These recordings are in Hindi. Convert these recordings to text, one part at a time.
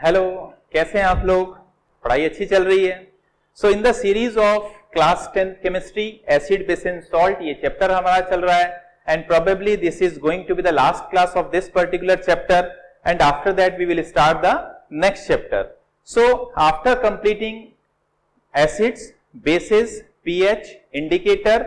हेलो, कैसे हैं आप लोग? पढ़ाई अच्छी चल रही है? So in the series of class 10 chemistry acid base and salt, ये चैप्टर हमारा चल रहा है and probably this is going to be the last class of this particular chapter and after that we will start the next chapter. So after completing acids, bases, pH, indicator,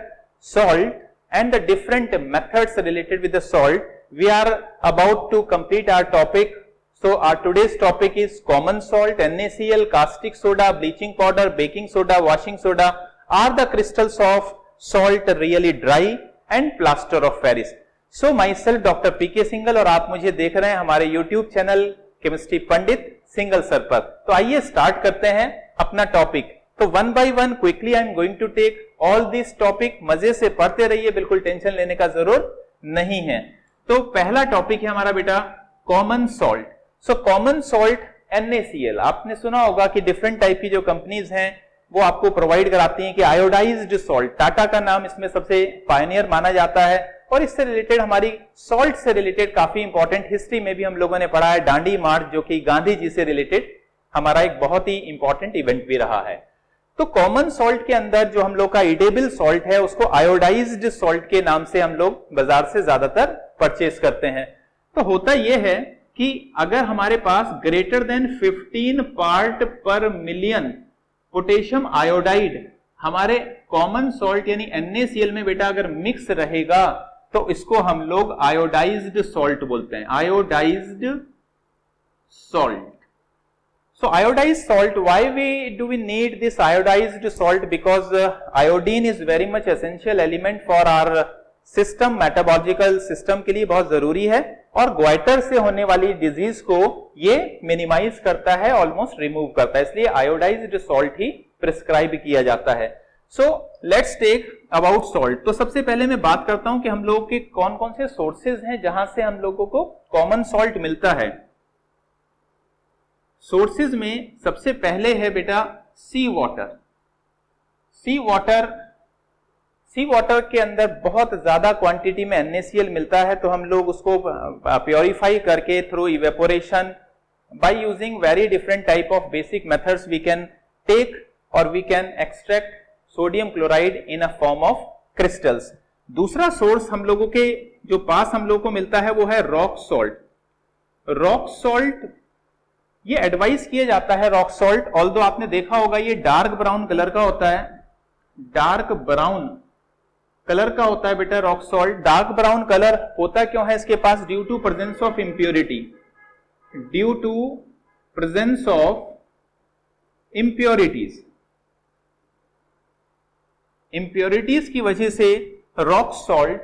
salt and the different methods related with the salt, we are about to complete our topic. So our today's topic is common salt, NaCl, caustic soda, bleaching powder, baking soda, washing soda. Are the crystals of salt really dry? And plaster of Paris. So myself Dr. PK Singhal और आप मुझे देख रहे हैं हमारे YouTube channel chemistry Pandit Singal sir पर. तो आइए स्टार्ट करते हैं अपना टॉपिक. तो one by one quickly I am going to take all this topic. मजे से पढ़ते रहिए, बिल्कुल टेंशन लेने का जरूरत नहीं है. तो पहला टॉपिक है हमारा बेटा common salt. So common salt NaCl. आपने सुना होगा कि डिफरेंट टाइप की जो कंपनीज हैं वो आपको प्रोवाइड कराती हैं कि आयोडाइज्ड सॉल्ट. टाटा का नाम इसमें सबसे पायनियर माना जाता है और इससे रिलेटेड हमारी सॉल्ट से रिलेटेड काफी इंपॉर्टेंट हिस्ट्री में भी हम लोगों ने पढ़ा है दांडी मार्च, जो कि गांधी जी से रिलेटेड हमारा एक बहुत ही इंपॉर्टेंट इवेंट भी रहा है. तो कॉमन सॉल्ट के अंदर जो हम लोग का ईडेबल सॉल्ट है उसको आयोडाइज्ड सॉल्ट के नाम से हम लोग बाजार से ज्यादातर परचेस करते हैं. तो होता यह है कि अगर हमारे पास ग्रेटर देन 15 पार्ट पर मिलियन पोटेशियम आयोडाइड हमारे कॉमन सॉल्ट यानी NaCl में बेटा अगर मिक्स रहेगा तो इसको हम लोग आयोडाइज्ड सॉल्ट बोलते हैं. Iodised salt. So iodized salt, why do we need this iodized salt? Because iodine is very much essential element for our system, metabolical system के लिए बहुत जरूरी है और ग्वाइटर से होने वाली डिजीज को ये मिनिमाइज करता है, ऑलमोस्ट रिमूव करता है, इसलिए आयोडाइज्ड सॉल्ट ही प्रिस्क्राइब किया जाता है. So let's take about salt. तो सबसे पहले मैं बात करता हूं कि हम लोगों के कौन कौन से सोर्सेज हैं जहां से हम लोगों को कॉमन सॉल्ट मिलता है. सोर्सेज में सबसे पहले है बेटा सी वाटर. सी वाटर के अंदर बहुत ज्यादा क्वांटिटी में NaCl मिलता है, तो हम लोग उसको प्योरीफाई करके through evaporation by using very different type of basic methods we can take और we can extract sodium chloride in a form of crystals. दूसरा सोर्स हम लोगों के जो पास हम लोगों को मिलता है वो है रॉक सॉल्ट. रॉक सॉल्ट ये एडवाइस किया जाता है रॉक सॉल्ट, ऑल्दो आपने देखा होगा ये डार्क ब्राउन कलर का होता है. डार्क ब्राउन कलर का होता है बेटा rock salt. Dark brown colour होता क्यों है इसके पास? Due to presence of impurity. Due to presence of impurities. Impurities की वजह से रॉक सॉल्ट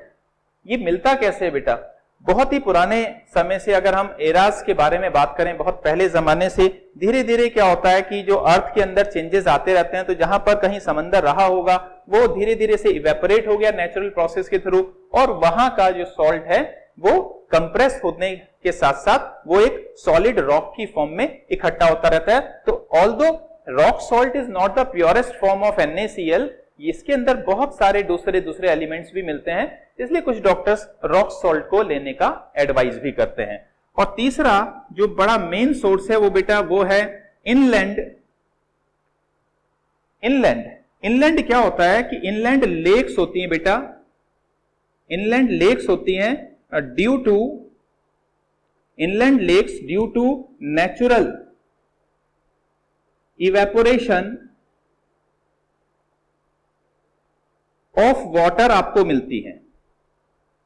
ये मिलता कैसे है बेटा? बहुत ही पुराने समय से अगर हम एरास के बारे में बात करें, बहुत पहले जमाने से धीरे धीरे क्या होता है कि जो अर्थ के अंदर चेंजेस आते रहते हैं, तो जहां पर कहीं समंदर रहा होगा वो धीरे धीरे से इवेपोरेट हो गया नेचुरल प्रोसेस के थ्रू और वहां का जो सॉल्ट है वो कंप्रेस होने के साथ साथ वो एक सॉलिड रॉक की फॉर्म में इकट्ठा होता रहता है. तो although rock salt is not the purest form of NaCl, इसके अंदर बहुत सारे दूसरे एलिमेंट्स भी मिलते हैं, इसलिए कुछ डॉक्टर्स रॉक सॉल्ट को लेने का एडवाइस भी करते हैं. और तीसरा जो बड़ा मेन सोर्स है वो बेटा वो है इनलैंड. इनलैंड क्या होता है कि इनलैंड लेक्स होती हैं बेटा. इनलैंड लेक्स होती हैं due to natural evaporation of water आपको मिलती है.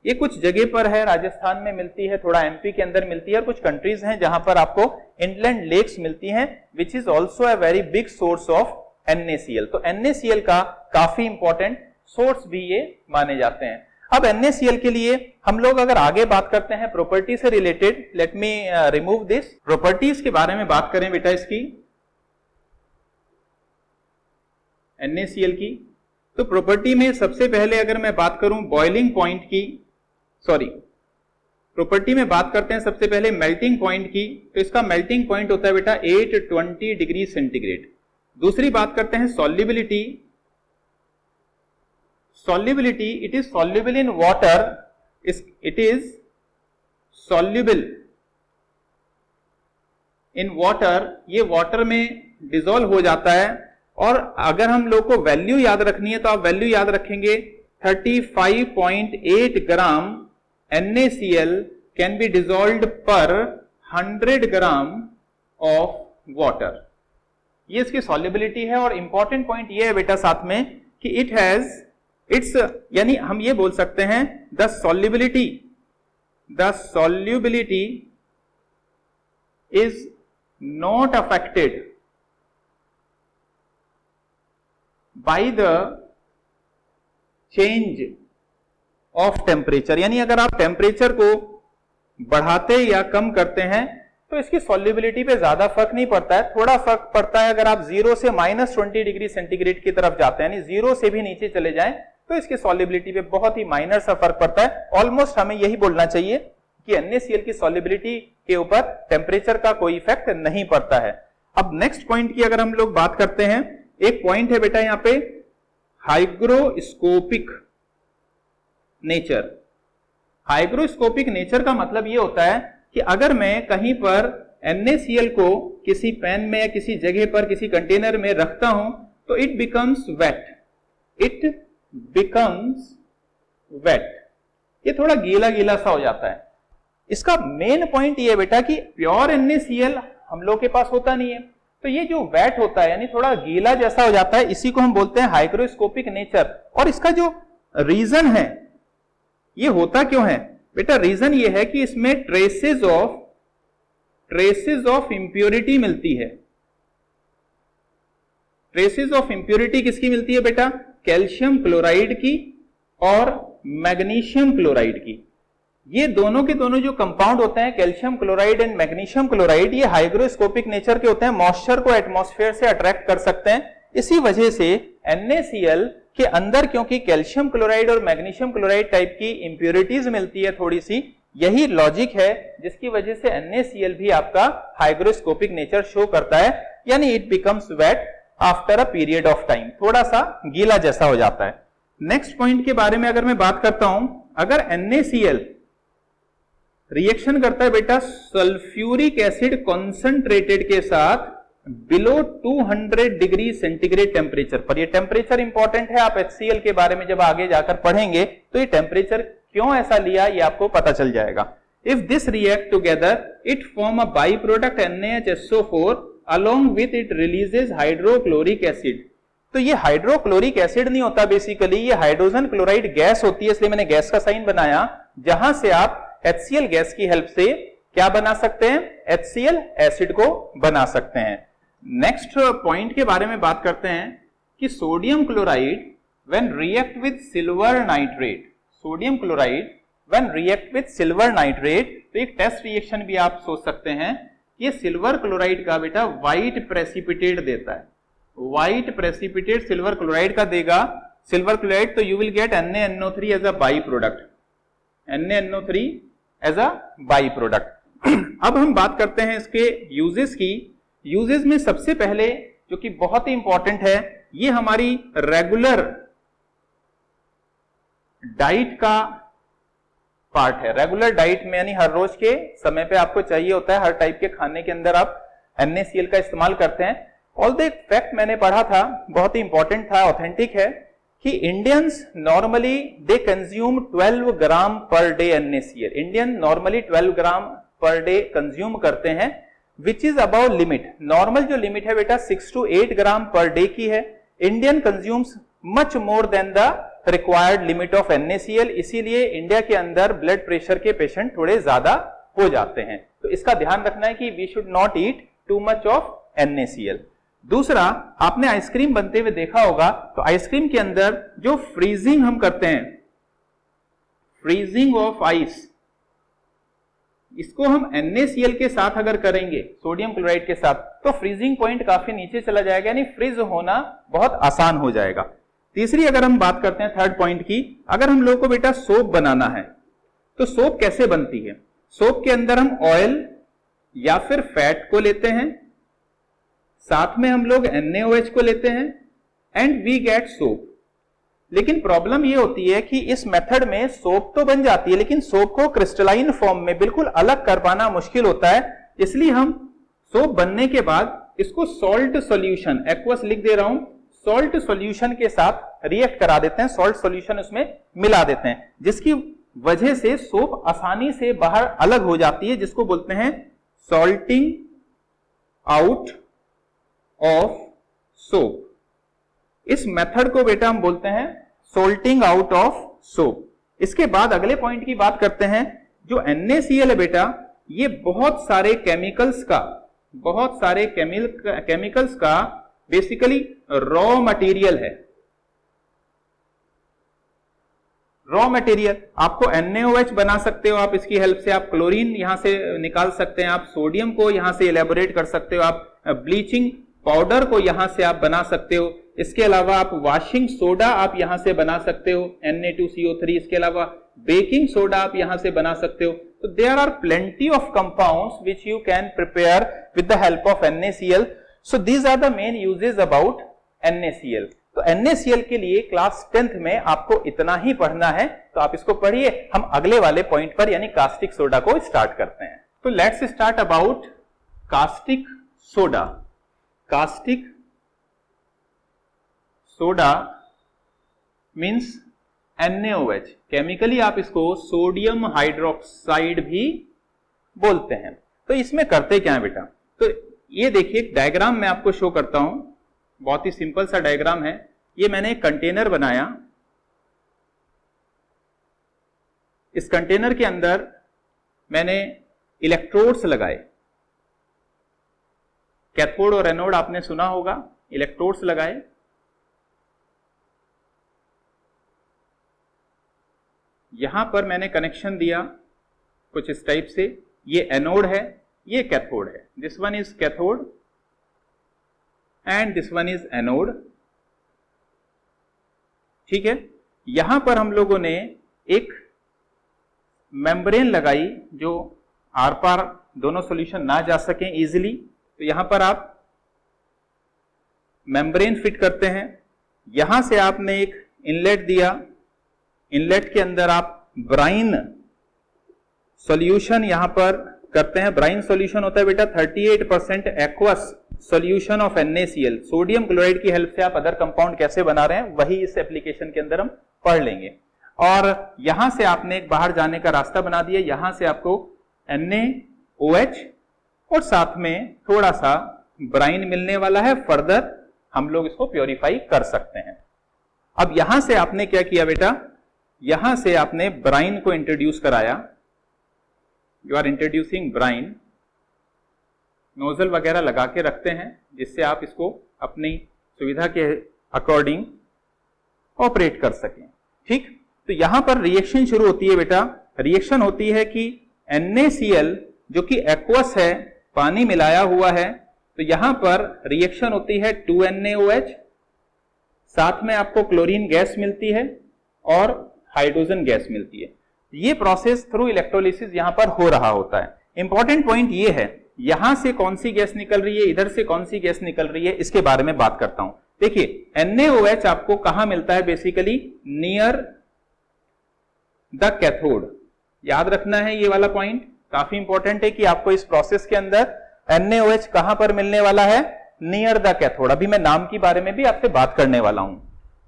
ये कुछ जगह पर है, राजस्थान में मिलती है, थोड़ा MP के अंदर मिलती है और कुछ कंट्रीज हैं जहां पर आपको इनलैंड लेक्स मिलती हैं, which is also a very big source of NaCl. तो NaCl का काफी इंपॉर्टेंट सोर्स भी ये माने जाते हैं. अब NaCl के लिए हम लोग अगर आगे बात करते हैं प्रॉपर्टी से related, let me remove this. Properties के बारे में बात करें बेटा इसकी NaCl की, तो प्रॉपर्टी में सबसे पहले अगर मैं बात करूं बॉइलिंग पॉइंट की, प्रॉपर्टी में बात करते हैं सबसे पहले मेल्टिंग पॉइंट की, तो इसका मेल्टिंग पॉइंट होता है बेटा 820 डिग्री सेंटीग्रेड. दूसरी बात करते हैं solubility. It is soluble in water, it is soluble in water, ये वाटर में डिसॉल्व हो जाता है। और अगर हम लोग को वैल्यू याद रखनी है तो आप वैल्यू याद रखेंगे 35.8 ग्राम NaCl कैन बी डिसॉल्व्ड पर 100 ग्राम ऑफ वाटर। ये इसकी सॉल्युबिलिटी है। और इंपॉर्टेंट पॉइंट ये है बेटा साथ में कि इट्स यानी हम ये बोल सकते हैं the solubility is not affected by the change of temperature. यानी अगर आप टेम्परेचर को बढ़ाते या कम करते हैं तो इसकी सॉल्युबिलिटी पे ज्यादा फर्क नहीं पड़ता है, थोड़ा फर्क पड़ता है अगर आप 0 से -20 डिग्री सेंटीग्रेड की तरफ जाते हैं, यानी 0 से भी नीचे चले जाएं तो इसकी सॉल्युबिलिटी पे बहुत ही माइनर सा फर्क पड़ता है। ऑलमोस्ट हमें यही बोलना चाहिए कि NaCl की सॉल्युबिलिटी के ऊपर टेम्परेचर का कोई इफेक्ट नहीं पड़ता है। अब नेक्स्ट पॉइंट की अगर हम लोग बात करते हैं, एक पॉइंट है बेटा यहाँ पे हाइग्रोस्कोपिक नेचर। हाइग्रोस्कोपिक नेचर का मतलब ये होता है कि अगर मैं कहीं पर NaCl को किसी पैन में या किसी जगह पर किसी कंटेनर में रखता हूं तो इट बिकम्स वेट, ये थोड़ा गीला गीला सा हो जाता है। इसका मेन पॉइंट ये बेटा कि प्योर NaCl हम लोग के पास होता नहीं है, तो ये जो वेट होता है यानी थोड़ा गीला जैसा हो जाता है, इसी को हम बोलते हैं हाइग्रोस्कोपिक नेचर। और इसका जो रीजन है, ये होता क्यों है बेटा, रीजन ये है कि इसमें ट्रेसेस ऑफ इंप्योरिटी मिलती है। ट्रेसेस ऑफ इंप्योरिटी किसकी मिलती है बेटा, कैल्शियम क्लोराइड की और मैग्नीशियम क्लोराइड की। ये दोनों के दोनों जो कंपाउंड होते हैं calcium chloride and magnesium chloride, ये हाइग्रोस्कोपिक नेचर के होते हैं, मॉइस्चर को एटमॉस्फेयर से अट्रैक्ट कर सकते हैं। इसी वजह से NaCl के अंदर क्योंकि कैल्शियम क्लोराइड और मैग्नीशियम क्लोराइड टाइप की इंप्योरिटीज मिलती है थोड़ी सी, यही लॉजिक है जिसकी वजह से NaCl भी आपका हाइग्रोस्कोपिक नेचर शो करता है, यानी it becomes wet after a period of time, थोड़ा सा गीला जैसा हो जाता है। नेक्स्ट पॉइंट के बारे में अगर मैं बात करता हूं, अगर NaCl रिएक्शन करता है बेटा सल्फ्यूरिक एसिड कॉन्सेंट्रेटेड के साथ बिलो 200 डिग्री सेंटीग्रेड टेम्परेचर पर, ये टेम्परेचर इंपॉर्टेंट है, आप HCl के बारे में जब आगे जाकर पढ़ेंगे तो ये टेम्परेचर क्यों ऐसा लिया ये आपको पता चल जाएगा। If this react together it form a by product NaHSO4 along with it releases hydrochloric acid. तो ये हाइड्रोक्लोरिक एसिड नहीं होता बेसिकली, ये हाइड्रोजन क्लोराइड गैस होती है, इसलिए मैंने गैस का साइन बनाया, जहां से आप HCl गैस की हेल्प से क्या बना सकते हैं, HCl एसिड को बना सकते हैं। नेक्स्ट पॉइंट के बारे में बात करते हैं कि sodium chloride when react with silver nitrate, sodium chloride when react with silver nitrate, तो एक टेस्ट रिएक्शन भी आप सोच सकते हैं, ये सिल्वर क्लोराइड का बेटा व्हाइट प्रेसिपिटेट देता है, व्हाइट प्रेसिपिटेट सिल्वर क्लोराइड का देगा सिल्वर क्लोराइड, तो you will get NaNO3 as a by product, NaNO3 as a by product. अब हम बात करते हैं इसके यूजेस की। यूजेस में सबसे पहले जो कि बहुत ही इंपॉर्टेंट है, ये हमारी रेगुलर डाइट का पार्ट है। रेगुलर डाइट में यानी हर रोज के समय पे आपको चाहिए होता है, हर टाइप के खाने के अंदर आप NaCl का इस्तेमाल करते हैं। ऑल द फैक्ट मैंने पढ़ा था, बहुत ही इंपॉर्टेंट था, ऑथेंटिक है, कि Indians normally they consume 12 gram per day NaCl। Indian normally 12 gram per day consume करते हैं, which is about limit. Normal जो लिमिट है बेटा 6 to 8 ग्राम पर डे की है। Indian consumes much more than the required limit of NaCl, इसीलिए इंडिया के अंदर ब्लड प्रेशर के पेशेंट थोड़े ज्यादा हो जाते हैं। तो इसका ध्यान रखना है कि we should not eat too much of NaCl। दूसरा, आपने आइसक्रीम बनते हुए देखा होगा, तो आइसक्रीम के अंदर जो फ्रीजिंग हम करते हैं, फ्रीजिंग ऑफ आइस, इसको हम NaCl के साथ अगर करेंगे, सोडियम क्लोराइड के साथ, तो फ्रीजिंग पॉइंट काफी नीचे चला जाएगा, यानी फ्रीज होना बहुत आसान हो जाएगा। तीसरी अगर हम बात करते हैं थर्ड पॉइंट की, अगर हम लोग को बेटा सोप बनाना है, तो सोप कैसे बनती है। सोप के अंदर हम ऑयल या फिर फैट को लेते हैं, साथ में हम लोग NaOH को लेते हैं एंड वी गेट सोप। लेकिन प्रॉब्लम ये होती है कि इस मेथड में सोप तो बन जाती है, लेकिन सोप को क्रिस्टलाइन फॉर्म में बिल्कुल अलग कर पाना मुश्किल होता है, इसलिए हम सोप बनने के बाद इसको सॉल्ट सॉल्यूशन, एक्वस लिख दे रहा हूं, सॉल्ट सॉल्यूशन के साथ रिएक्ट करा देते हैं, सॉल्ट सॉल्यूशन उसमें मिला देते हैं, जिसकी वजह से सोप आसानी से बाहर अलग हो जाती है, जिसको बोलते हैं सॉल्टिंग आउट ऑफ सोप। इस मेथड को बेटा हम बोलते हैं सॉल्टिंग आउट ऑफ सोप। इसके बाद अगले पॉइंट की बात करते हैं। जो NaCl है बेटा, ये बहुत सारे केमिकल्स का बेसिकली रॉ मटेरियल है। रॉ मटेरियल आपको NaOH बना सकते हो आप, इसकी हेल्प से आप क्लोरीन यहां से निकाल सकते हैं, आप सोडियम को यहां से एलेबोरेट कर सकते हो, आप ब्लीचिंग पाउडर को यहां से आप बना सकते हो। इसके अलावा आप वॉशिंग सोडा आप यहां से बना सकते हो, Na2CO3। इसके अलावा बेकिंग सोडा आप यहां से बना सकते हो। तो there are plenty of compounds which you can prepare with the help of NaCl। So these are the main uses about NaCl। तो NaCl के लिए क्लास 10th में आपको इतना ही पढ़ना है, तो आप इसको पढ़िए। हम अगले वाले पॉइंट पर यानी कास्टिक सोडा को स्टार्ट करते हैं। तो let's start about caustic soda. Caustic soda means NaOH। Chemically आप इसको सोडियम हाइड्रोक्साइड भी बोलते हैं। तो इसमें करते क्या है बेटा, तो ये देखिए डायग्राम मैं आपको शो करता हूं, बहुत ही सिंपल सा डायग्राम है। ये मैंने एक कंटेनर बनाया, इस कंटेनर के अंदर मैंने इलेक्ट्रोड्स लगाए, कैथोड और एनोड आपने सुना होगा, इलेक्ट्रोड्स लगाए। यहां पर मैंने कनेक्शन दिया कुछ इस टाइप से, ये एनोड है, ये कैथोड है, this one is cathode and this one is anode. ठीक है, यहां पर हम लोगों ने एक मेम्ब्रेन लगाई जो आर पार दोनों सॉल्यूशन ना जा सकें इजीली। तो यहां पर आप मेम्ब्रेन फिट करते हैं। यहां से आपने एक इनलेट दिया, इनलेट के अंदर आप ब्राइन सॉल्यूशन यहां पर करते हैं। ब्राइन सॉल्यूशन होता है बेटा 38% aqueous solution of NaCl। Sodium chloride की हेल्प से आप अदर कंपाउंड कैसे बना रहे हैं वही इस एप्लीकेशन के अंदर हम पढ़ लेंगे। और यहां से आपने एक बाहर जाने का रास्ता बना दिया, यहां से आपको NaOH और साथ में थोड़ा सा ब्राइन मिलने वाला है। फर्दर हम लोग इसको प्योरीफाई कर सकते हैं। अब यहां से आपने क्या किया बेटा, यहां से आपने ब्राइन को इंट्रोड्यूस कराया। You are introducing brine, nozzle वगैरह लगा के रखते हैं जिससे आप इसको अपनी सुविधा के अकॉर्डिंग ऑपरेट कर सकें। ठीक, तो यहां पर रिएक्शन शुरू होती है बेटा। रिएक्शन होती है कि NaCl जो कि एक्वस है, पानी मिलाया हुआ है, तो यहां पर रिएक्शन होती है 2NaOH, साथ में आपको क्लोरीन गैस मिलती है और हाइड्रोजन गैस मिलती है। ये प्रोसेस थ्रू इलेक्ट्रोलिसिस यहां पर हो रहा होता है। इंपॉर्टेंट पॉइंट ये है, यहां से कौन सी गैस निकल रही है, इधर से कौन सी गैस निकल रही है, इसके बारे में बात करता हूं। देखिए NaOH आपको कहां मिलता है, बेसिकली नियर द कैथोड। याद रखना है ये वाला पॉइंट, काफी इंपॉर्टेंट है कि आपको इस प्रोसेस के अंदर NaOH कहां पर मिलने वाला है, नियर द कैथोड। अभी मैं नाम के बारे में भी आपसे बात करने वाला हूं।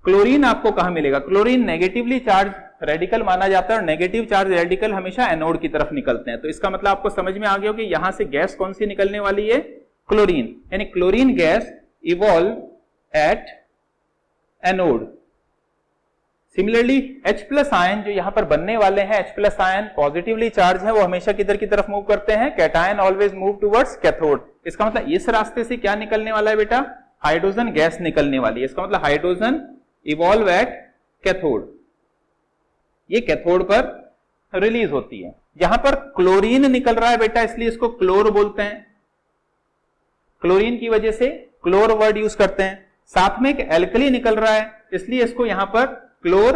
क्लोरीन आपको कहां मिलेगा, क्लोरीन नेगेटिवली चार्ज रेडिकल माना जाता है और नेगेटिव चार्ज रेडिकल हमेशा एनोड की तरफ निकलते हैं। तो इसका मतलब आपको समझ में आ गया हो कि यहां से गैस कौन सी निकलने वाली है, क्लोरीन, यानी chlorine gas evolve at anode. Similarly H+ ion जो यहां पर बनने वाले हैं, H+ आयन पॉजिटिवली चार्ज है, वो हमेशा किधर की तरफ मूव करते हैं, cation always move towards cathode. इसका मतलब इस रास्ते से क्या निकलने वाला है बेटा, हाइड्रोजन गैस निकलने वाली है। इसका मतलब हाइड्रोजन इवॉल्व एट कैथोड, ये कैथोड पर रिलीज होती है। यहां पर क्लोरीन निकल रहा है बेटा, इसलिए इसको क्लोर बोलते हैं। क्लोरीन की वजह से क्लोर वर्ड यूज करते हैं। साथ में एक एल्कली निकल रहा है, इसलिए इसको यहां पर chlor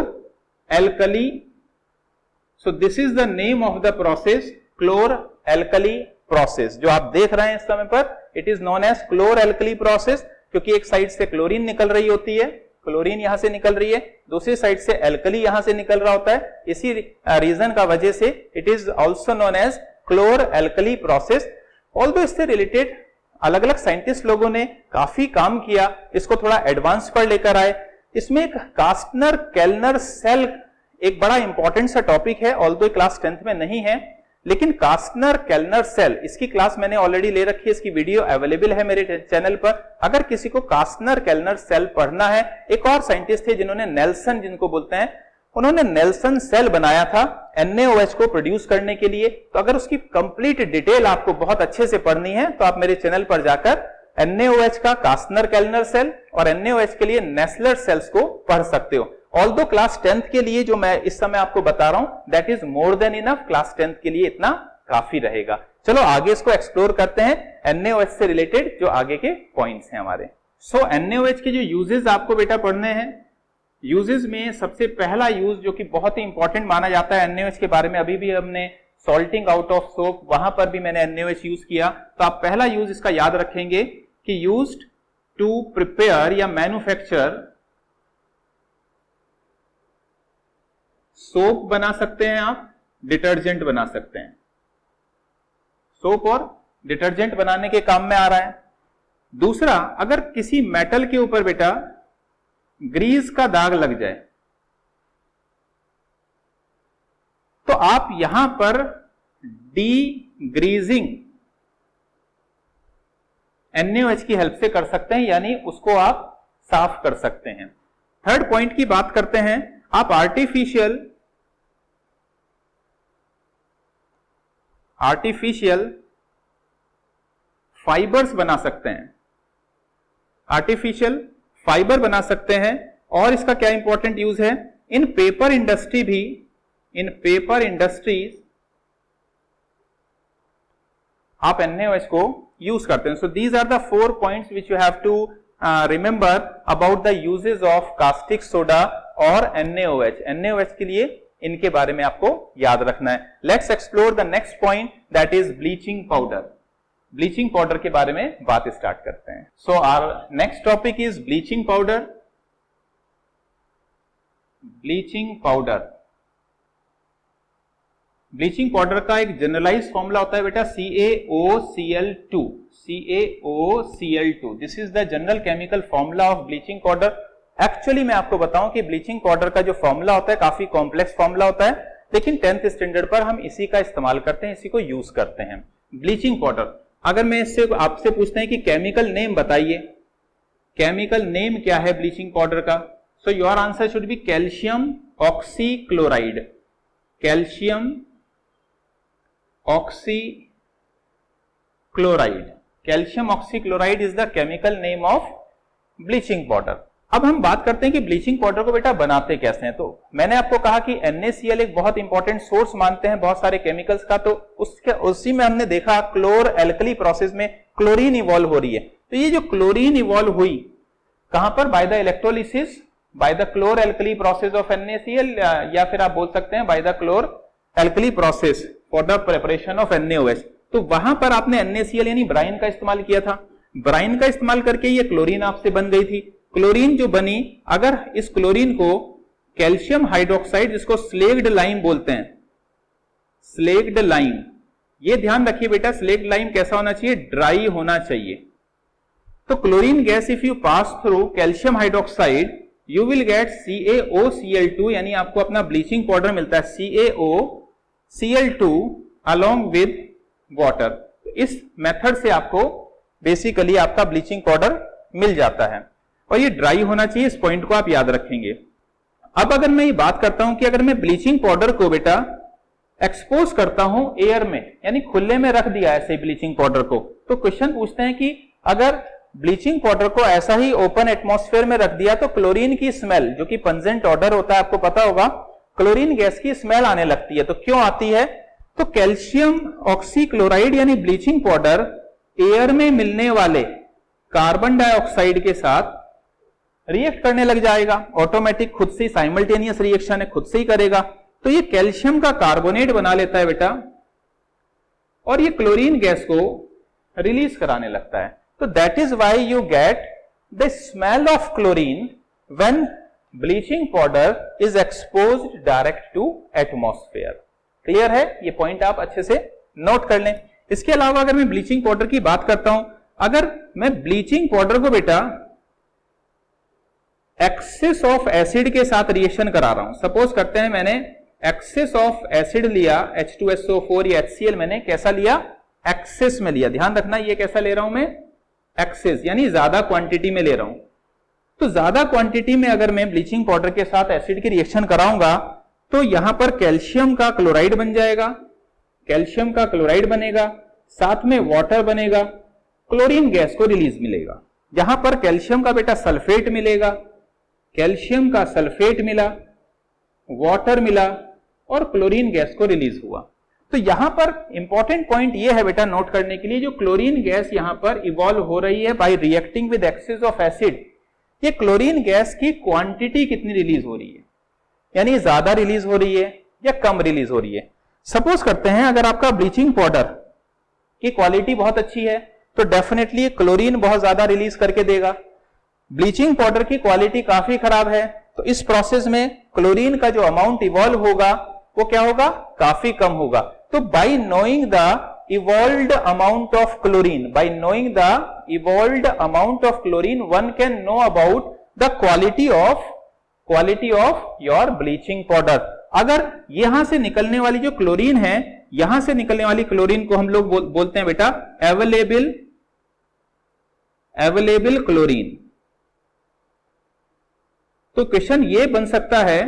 alkali. So this is the name of the process, chlor alkali process. जो आप देख रहे हैं इस समय पर, it is known as chlor alkali process, क्योंकि एक साइड से क्लोरीन निकल रही होती है, क्लोरीन यहां से निकल रही है, दूसरी साइड से एल्कली यहां से निकल रहा होता है। इसी रीजन का वजह से it is also known as chlor alkali process. Although इससे रिलेटेड अलग अलग साइंटिस्ट लोगों ने काफी काम किया, इसको थोड़ा एडवांस पर लेकर आए। इसमें एक कास्टनर केल्नर सेल एक बड़ा इंपॉर्टेंट सा टॉपिक है, ऑल्दो क्लास 10th में नहीं है, लेकिन कास्टनर केल्नर सेल इसकी क्लास मैंने ऑलरेडी ले रखी है, इसकी वीडियो अवेलेबल है मेरे चैनल पर। अगर किसी को कास्टनर केल्नर सेल पढ़ना है, एक और साइंटिस्ट थे जिन्होंने नेल्सन जिनको बोलते हैं, उन्होंने नेल्सन सेल बनाया था NaOH को प्रोड्यूस करने के लिए। तो अगर उसकी कंप्लीट डिटेल आपको बहुत अच्छे से पढ़नी है तो आप मेरे चैनल पर जाकर NaOH का कास्टनर केल्नर सेल और NaOH के लिए नेस्लर सेल्स को पढ़ सकते हो। ऑल्दो क्लास 10th के लिए जो मैं इस समय आपको बता रहा हूं that is more than enough, class 10th के लिए इतना काफी रहेगा। चलो आगे इसको एक्सप्लोर करते हैं, NaOH से रिलेटेड जो आगे के पॉइंट्स हैं हमारे। सो NaOH के जो यूजेस आपको बेटा पढ़ने हैं, यूजेस में सबसे पहला यूज जो कि बहुत ही इंपॉर्टेंट माना जाता है NaOH के बारे में, अभी भी हमने सॉल्टिंग आउट ऑफ सोप वहां पर भी मैंने NaOH यूज किया, तो आप पहला यूज इसका याद रखेंगे कि यूज्ड टू प्रिपेयर या मैन्युफैक्चर सोप बना सकते हैं आप, डिटर्जेंट बना सकते हैं। सोप और डिटर्जेंट बनाने के काम में आ रहा है। दूसरा, अगर किसी मेटल के ऊपर बेटा ग्रीस का दाग लग जाए तो आप यहां पर डी-ग्रीजिंग NaOH की हेल्प से कर सकते हैं, यानी उसको आप साफ कर सकते हैं। थर्ड पॉइंट की बात करते हैं, आप आर्टिफिशियल फाइबर्स बना सकते हैं, आर्टिफिशियल फाइबर बना सकते हैं। और इसका क्या इंपॉर्टेंट यूज है, इन पेपर इंडस्ट्री भी, इन पेपर इंडस्ट्रीज आप NaOH को यूज करते हैं। So these are the 4 points which you have to remember about the uses of caustic soda और NaOH। NaOH के लिए इनके बारे में आपको याद रखना है। Let's explore the next point that is bleaching powder. Bleaching powder के बारे में बात स्टार्ट करते हैं। So our next topic is bleaching powder. Bleaching powder, bleaching powder का एक जनरलाइज फॉर्मूला होता है बेटा CaOCl2, CaOCl2। This is the general chemical formula of bleaching powder. Actually मैं आपको बताऊं कि ब्लीचिंग पाउडर का जो फॉर्मूला होता है काफी कॉम्प्लेक्स फॉर्मूला होता है, लेकिन 10th स्टैंडर्ड पर हम इसी का इस्तेमाल करते हैं, इसी को यूज करते हैं। ब्लीचिंग पाउडर, अगर मैं इससे आपसे पूछते हैं कि केमिकल नेम बताइए, केमिकल नेम क्या है ब्लीचिंग पाउडर का, so your answer should be calcium oxychloride. Calcium oxychloride, calcium oxychloride is the chemical name of bleaching powder. अब हम बात करते हैं कि ब्लीचिंग पाउडर को बेटा बनाते कैसे हैं। तो मैंने आपको कहा कि NaCl एक बहुत इंपॉर्टेंट सोर्स मानते हैं बहुत सारे केमिकल्स का, तो उसी में हमने देखा क्लोर एल्कली प्रोसेस में क्लोरीन इवॉल्व हो रही है। तो ये जो क्लोरीन इवॉल्व हुई कहां पर, by the electrolysis, by the chlor alkali process of NaCl, या फिर आप बोल सकते हैं by the chlor alkali process for the preparation of NaOH। तो वहां पर आपने NaCl यानी ब्राइन का इस्तेमाल किया था, ब्राइन का इस्तेमाल करके ये क्लोरीन आपसे बन गई थी। क्लोरीन जो बनी, अगर इस क्लोरीन को कैल्शियम हाइड्रोक्साइड, जिसको स्लेग्ड लाइम बोलते हैं, स्लेग्ड लाइम, ये ध्यान रखिए बेटा, स्लेग्ड लाइम कैसा होना चाहिए, ड्राई होना चाहिए। तो chlorine gas if you pass through calcium hydroxide you will gate CaOCl2, यानी आपको अपना ब्लीचिंग पाउडर मिलता है CaOCl2 अलोंग विद वाटर। इस मेथड से आपको बेसिकली आपका ब्लीचिंग पाउडर मिल जाता है और ये ड्राई होना चाहिए, इस पॉइंट को आप याद रखेंगे। अब अगर मैं ये बात करता हूं कि अगर मैं ब्लीचिंग पाउडर को बेटा एक्सपोज करता हूं एयर में, यानी खुले में रख दिया ऐसे ब्लीचिंग पाउडर को, तो क्वेश्चन पूछते हैं कि अगर ब्लीचिंग पाउडर को ऐसा ही ओपन एटमॉस्फेयर में रख दिया तो क्लोरीन की स्मेल, जो कि पंजेंट ऑर्डर होता है आपको पता होगा, क्लोरीन गैस की स्मेल आने लगती है। तो क्यों आती है, तो कैल्शियम ऑक्सीक्लोराइड यानी ब्लीचिंग पाउडर एयर में मिलने वाले कार्बन डाइऑक्साइड के साथ रिएक्ट करने लग जाएगा, ऑटोमेटिक खुद से साइमल्टेनियस रिएक्शन है, खुद से ही करेगा। तो ये कैल्शियम का कार्बोनेट बना लेता है बेटा और ये क्लोरीन गैस को रिलीज कराने लगता है। तो that is why you get the smell of chlorine when bleaching powder is exposed direct to atmosphere. Clear है, ये पॉइंट आप अच्छे से नोट कर लें। इसके अलावा अगर मैं ब्लीचिंग पाउडर की बात करता हूं, अगर मैं ब्लीचिंग पाउडर को बेटा एक्सेस ऑफ एसिड के साथ रिएक्शन करा रहा हूं, सपोज करते हैं मैंने एक्सेस ऑफ एसिड लिया H2SO4 या HCl, मैंने कैसा लिया, एक्सेस में लिया। ध्यान रखना ये कैसा ले रहा हूं मैं, एक्सेस, यानी ज्यादा क्वांटिटी में ले रहा हूं। तो ज्यादा क्वांटिटी में अगर मैं ब्लीचिंग पाउडर के साथ एसिड की रिएक्शन कराऊंगा तो यहां पर कैल्शियम का क्लोराइड बन जाएगा, कैल्शियम का क्लोराइड बनेगा, साथ में वाटर बनेगा, क्लोरीन गैस को रिलीज मिलेगा। यहां पर कैल्शियम का बेटा सल्फेट मिलेगा, कैल्शियम का सल्फेट मिला, वाटर मिला और क्लोरीन गैस को रिलीज हुआ। तो यहां पर इंपॉर्टेंट पॉइंट यह है बेटा नोट करने के लिए, जो क्लोरीन गैस यहां पर इवॉल्व हो रही है by reacting with excess of acid, ये क्लोरीन गैस की क्वांटिटी कितनी रिलीज हो रही है, यानी ज्यादा रिलीज हो रही है या कम रिलीज हो रही है। सपोज करते हैं अगर आपका ब्लीचिंग पाउडर की क्वालिटी बहुत अच्छी है तो डेफिनेटली क्लोरीन बहुत ज्यादा रिलीज करके देगा। ब्लीचिंग पाउडर की क्वालिटी काफी खराब है तो इस प्रोसेस में क्लोरीन का जो अमाउंट इवॉल्व होगा वो क्या होगा, काफी कम होगा। तो bye knowing the evolved amount of chlorine, by knowing the evolved amount of chlorine, one can know about the quality of your bleaching powder। अगर यहां से निकलने वाली जो क्लोरीन है, यहां से निकलने वाली क्लोरीन को हम लोग बोलते हैं बेटा अवेलेबल क्लोरीन। तो क्वेश्चन ये बन सकता है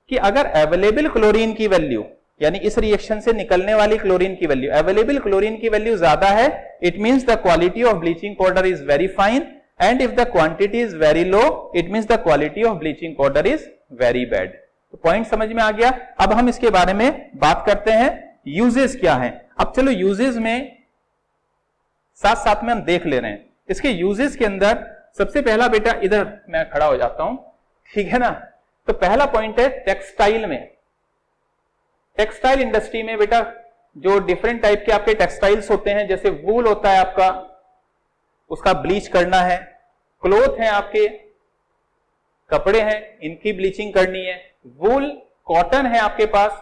कि अगर अवेलेबल क्लोरीन की वैल्यू, यानी इस रिएक्शन से निकलने वाली क्लोरीन की वैल्यू, अवेलेबल क्लोरीन की वैल्यू ज्यादा है, it means the quality of bleaching powder is very fine, and if the quantity is very low it means the quality of bleaching powder is very bad. तो पॉइंट समझ में आ गया। अब हम इसके बारे में बात करते हैं यूजेस क्या है। अब चलो यूजेस में साथ साथ में हम देख ले रहे हैं। इसके यूजेस के अंदर सबसे पहला बेटा, इधर मैं खड़ा हो जाता हूं, ठीक है ना। तो पहला पॉइंट है टेक्सटाइल में, टेक्सटाइल इंडस्ट्री में बेटा जो डिफरेंट टाइप के आपके टेक्सटाइल्स होते हैं, जैसे वूल होता है आपका, उसका ब्लीच करना है, क्लोथ है आपके, कपड़े हैं, इनकी ब्लीचिंग करनी है, वूल कॉटन है आपके पास,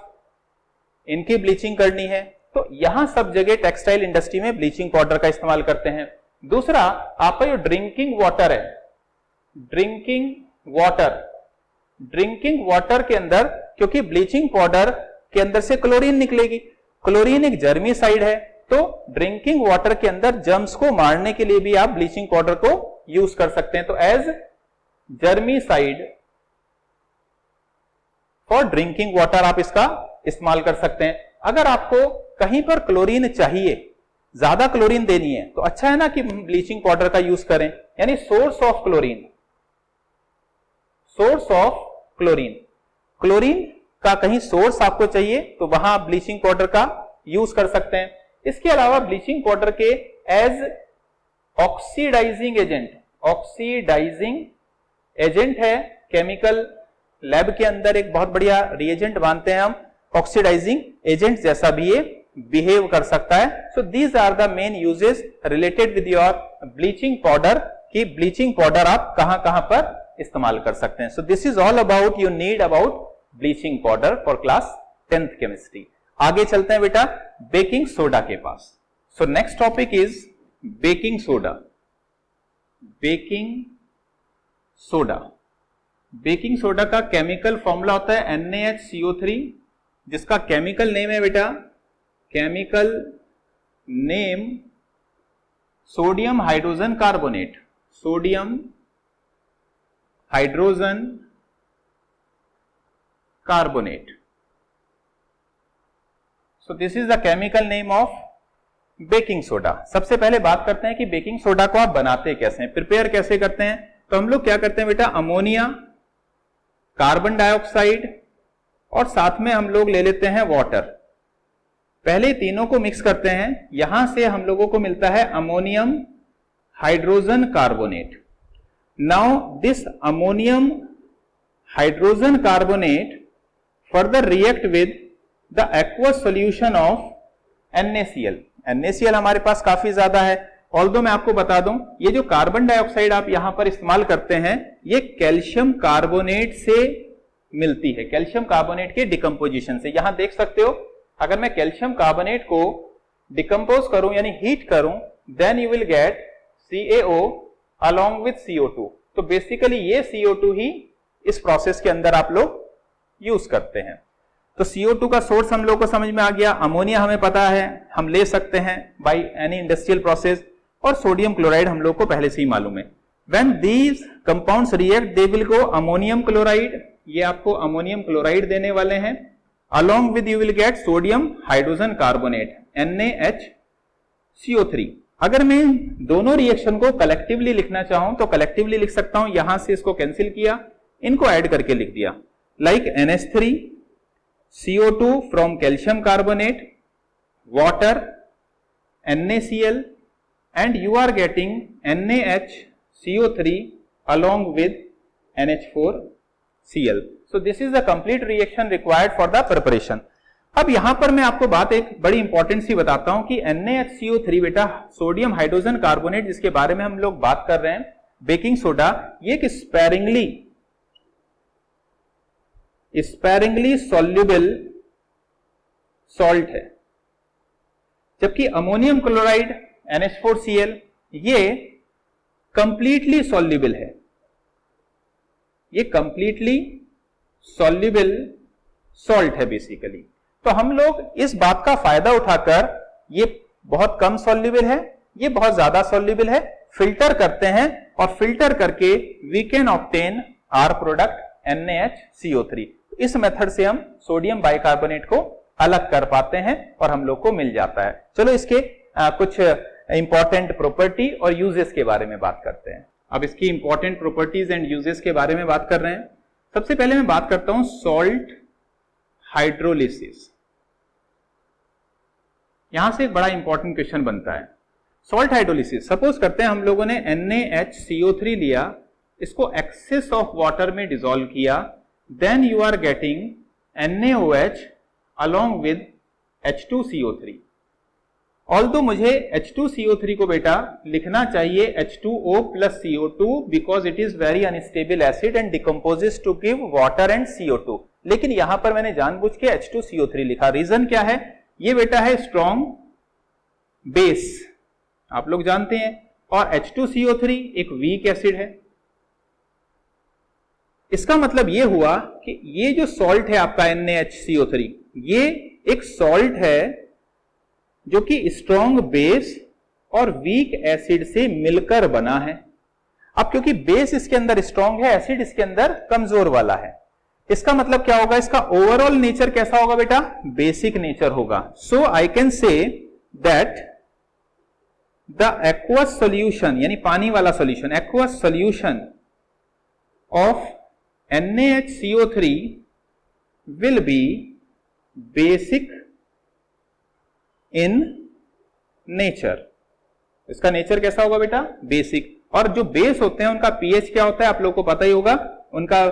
इनकी ब्लीचिंग करनी है। तो यहां सब जगह टेक्सटाइल इंडस्ट्री में ब्लीचिंग पाउडर का इस्तेमाल करते हैं। दूसरा आपका जो ड्रिंकिंग वाटर है, ड्रिंकिंग वाटर के अंदर, क्योंकि ब्लीचिंग पाउडर के अंदर से क्लोरीन निकलेगी, क्लोरीन एक जर्मीसाइड है, तो ड्रिंकिंग वाटर के अंदर जर्म्स को मारने के लिए भी आप ब्लीचिंग पाउडर को यूज कर सकते हैं। तो एज जर्मीसाइड फॉर ड्रिंकिंग वाटर आप इसका इस्तेमाल कर सकते हैं। अगर आपको कहीं पर क्लोरीन चाहिए, ज्यादा क्लोरीन देनी है, तो अच्छा है ना कि ब्लीचिंग पाउडर का यूज करें, यानी सोर्स ऑफ क्लोरीन का कहीं सोर्स आपको चाहिए तो वहां आप ब्लीचिंग पाउडर का यूज कर सकते हैं। इसके अलावा ब्लीचिंग पाउडर के एज ऑक्सीडाइजिंग एजेंट है, केमिकल लैब के अंदर एक बहुत बढ़िया रिएजेंट मानते हैं हम, ऑक्सीडाइजिंग एजेंट जैसा भी ये बिहेव कर सकता है। So these are the main uses related with your bleaching powder, कि ब्लीचिंग पाउडर आप कहां कहां पर इस्तेमाल कर सकते हैं। So this is all about you need about bleaching powder for class 10th chemistry. आगे चलते हैं बेटा बेकिंग सोडा के पास। So next topic is baking soda. Baking soda का केमिकल फॉर्मूला होता है NaHCO3, जिसका केमिकल नेम है बेटा, chemical name sodium hydrogen carbonate, sodium hydrogen carbonate. So this is the chemical name of baking soda. सबसे पहले बात करते हैं कि बेकिंग सोडा को आप बनाते कैसे हैं, प्रिपेयर कैसे करते हैं। तो हम लोग क्या करते हैं बेटा, अमोनिया, कार्बन डाइऑक्साइड और साथ में हम लोग ले लेते हैं वाटर। पहले तीनों को मिक्स करते हैं, यहां से हम लोगों को मिलता है ammonium hydrogen carbonate. Now this ammonium hydrogen carbonate further react with the aqueous solution of NaCl। NaCl हमारे पास काफी ज्यादा है, ऑल्दो मैं आपको बता दूं ये जो कार्बन डाइऑक्साइड आप यहां पर इस्तेमाल करते हैं ये कैल्शियम कार्बोनेट से मिलती है, कैल्शियम कार्बोनेट के डिकम्पोजिशन से। यहां देख सकते हो, अगर मैं कैल्शियम कार्बोनेट को डिकम्पोज करूं यानी हीट करूं, then you will get CaO along with CO2। तो बेसिकली ये CO2 ही इस प्रोसेस के अंदर आप लोग यूज करते हैं। तो CO2 का सोर्स हम लोग को समझ में आ गया, अमोनिया हमें पता है हम ले सकते हैं बाय एनी इंडस्ट्रियल प्रोसेस, और सोडियम क्लोराइड हम लोग को पहले से ही मालूम है। When these compounds react, they will go ammonium chloride, ये आपको अमोनियम क्लोराइड देने वाले हैं, along with you will get sodium hydrogen carbonate NaHCO3। अगर मैं दोनों रिएक्शन को कलेक्टिवली लिखना चाहूं तो कलेक्टिवली लिख सकता हूं, यहां से इसको कैंसिल किया, इनको ऐड करके लिख दिया, like NH3 CO2 from calcium carbonate water NaCl and you are getting NaHCO3 along with NH4Cl. So this is the complete reaction required for the preparation. अब यहां पर मैं आपको बात एक बड़ी इंपॉर्टेंट सी बताता हूं कि NaHCO3 बेटा सोडियम हाइड्रोजन कार्बोनेट जिसके बारे में हम लोग बात कर रहे हैं, बेकिंग सोडा, ये एक स्पेरिंगली सॉल्युबल सॉल्ट है, जबकि अमोनियम क्लोराइड NH4Cl ये कंप्लीटली सॉल्युबल है, ये कंप्लीटली सॉल्युबल सॉल्ट है बेसिकली। तो हम लोग इस बात का फायदा उठाकर, ये बहुत कम सॉल्युबल है, ये बहुत ज्यादा सॉल्युबल है, फिल्टर करते हैं और फिल्टर करके we can obtain our product NaHCO3। इस मेथड से हम सोडियम बाइकार्बोनेट को अलग कर पाते हैं और हम लोग को मिल जाता है। चलो इसके कुछ इंपॉर्टेंट प्रॉपर्टी और यूजेस के बारे में बात करते हैं। अब इसकी इंपॉर्टेंट प्रॉपर्टीज एंड यूजेस के बारे में बात कर रहे हैं। सबसे पहले मैं बात करता हूं सॉल्ट हाइड्रोलिसिस। यहां से एक बड़ा इंपॉर्टेंट क्वेश्चन बनता है, सॉल्ट हाइड्रोलिसिस। सपोज करते हैं हम लोगों ने NaHCO3 लिया, इसको एक्सेस ऑफ वाटर में डिसॉल्व किया, then you are getting NaOH along with H2CO3। Although मुझे H2CO3 को बेटा लिखना चाहिए H2O plus CO2 because it is very unstable acid and decomposes to give water and CO2। लेकिन यहां पर मैंने जानबूझ के H2CO3 लिखा, रीजन क्या है? ये बेटा है स्ट्रॉन्ग बेस, आप लोग जानते हैं, और H2CO3 एक वीक एसिड है। इसका मतलब ये हुआ कि ये जो सॉल्ट है आपका NaHCO3, ये एक सॉल्ट है जो कि स्ट्रॉन्ग बेस और वीक एसिड से मिलकर बना है। अब क्योंकि बेस इसके अंदर स्ट्रॉन्ग है, एसिड इसके अंदर कमजोर वाला है, इसका मतलब क्या होगा? इसका ओवरऑल नेचर कैसा होगा बेटा? बेसिक नेचर होगा। So I can say that the aqueous solution, यानी पानी वाला solution, aqueous solution of NaHCO3 will be basic in nature। इसका नेचर कैसा होगा बेटा? बेसिक। और जो बेस होते हैं उनका pH क्या होता है आप लोगों को पता ही होगा, उनका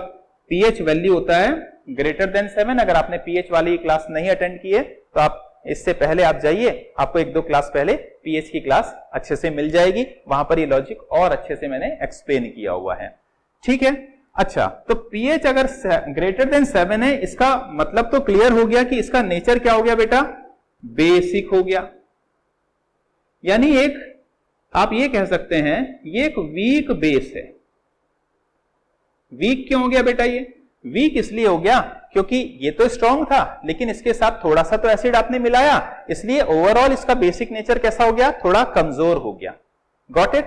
pH वैल्यू होता है ग्रेटर देन 7। अगर आपने pH वाली क्लास नहीं अटेंड की है तो आप इससे पहले आप जाइए, आपको 1-2 क्लास पहले pH की क्लास अच्छे से मिल जाएगी, वहां पर ये लॉजिक और अच्छे से मैंने एक्सप्लेन किया हुआ है। ठीक है, अच्छा, तो pH अगर ग्रेटर देन 7 है, इसका मतलब तो क्लियर हो गया कि इसका नेचर क्या हो गया बेटा? बेसिक हो गया। यानी एक आप ये कह सकते हैं ये एक वीक बेस है। वीक क्यों हो गया बेटा? ये वीक इसलिए हो गया क्योंकि ये तो स्ट्रॉन्ग था लेकिन इसके साथ थोड़ा सा तो एसिड आपने मिलाया, इसलिए ओवरऑल इसका बेसिक नेचर कैसा हो गया? थोड़ा कमजोर हो गया। Got it?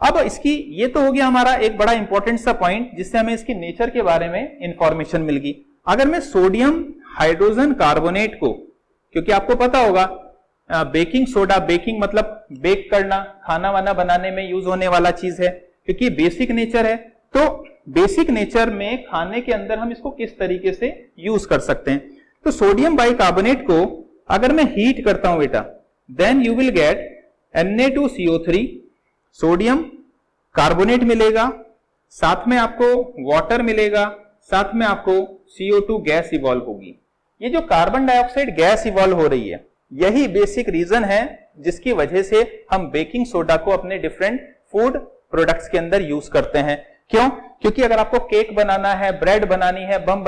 अब इसकी ये तो हो गया हमारा एक बड़ा इंपॉर्टेंट सा पॉइंट जिससे हमें इसकी नेचर के बारे में इंफॉर्मेशन मिल गई। अगर मैं सोडियम हाइड्रोजन कार्बोनेट को, क्योंकि आपको पता होगा बेकिंग सोडा, बेकिंग मतलब बेक करना, खाना वाना बनाने में यूज होने वाला चीज है, क्योंकि बेसिक नेचर है, तो बेसिक नेचर में खाने के अंदर हम इसको किस तरीके से यूज कर सकते हैं। तो सोडियम बाइकार्बोनेट को अगर मैं हीट करता हूं बेटा, then you will get Na2CO3, sodium carbonate मिलेगा, साथ में आपको वाटर मिलेगा, साथ में आपको CO2 गैस इवॉल्व होगी। ये जो कार्बन डाइऑक्साइड गैस इवॉल्व हो रही है, यही बेसिक रीजन है जिसकी वजह से हम बेकिंग सोडा को अपने डिफरेंट फूड प्रोडक्ट्स के अंदर यूज करते हैं। क्यों? क्योंकि अगर आपको केक बनाना है, ब्रेड बनानी है, बन